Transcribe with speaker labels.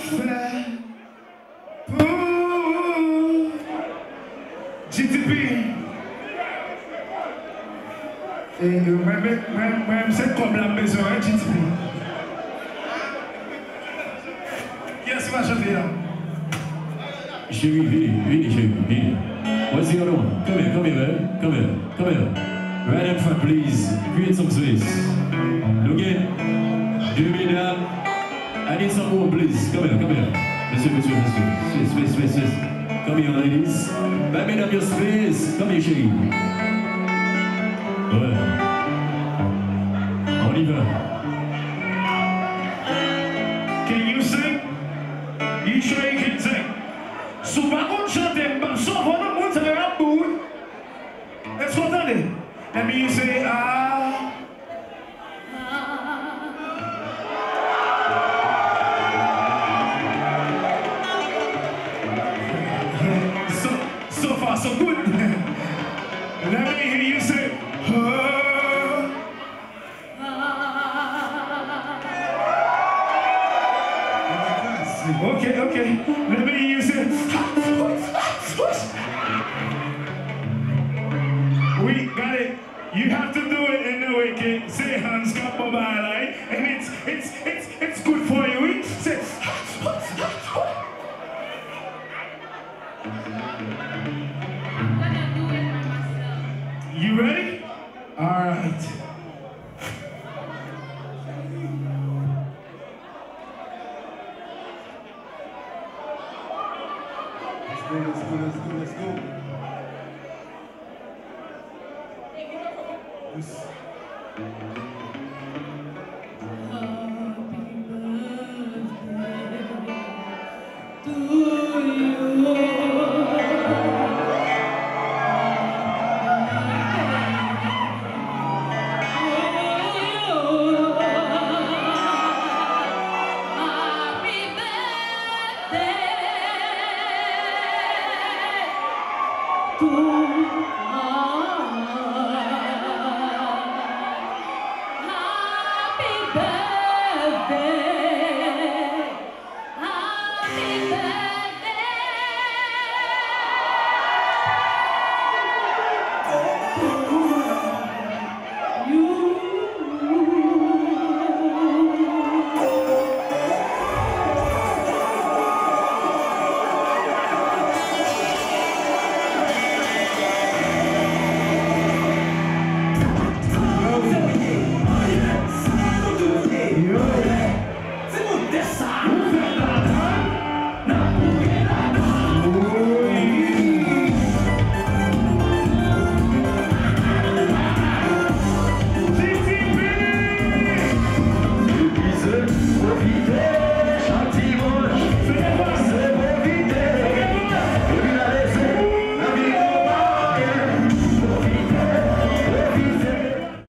Speaker 1: fait pour GTP. Et même c'est comme la maison, hein, GTP. Qui est-ce qui va chanter là?
Speaker 2: Chérie, really, chérie. What's the other one? Come here, man. Come here. Right in front, please. Create some space. Look in. Deux mesdames. I need some more, please. Come here. Monsieur. Space. Come here, ladies. Bah, mesdames, your space. Come here, chérie. Ouais. On y va.
Speaker 1: Can you sing? You sure you can sing? Souvent qu'on chante, souvent le monde se fait un bout. Est-ce qu'on entend? Let me say ah. So far so good. Let me hear you say ah. Okay. Let me hear you say we got it. You have to do it in the way, okay? Say hands come mobile, right? And it's good for you. We say you ready? All right.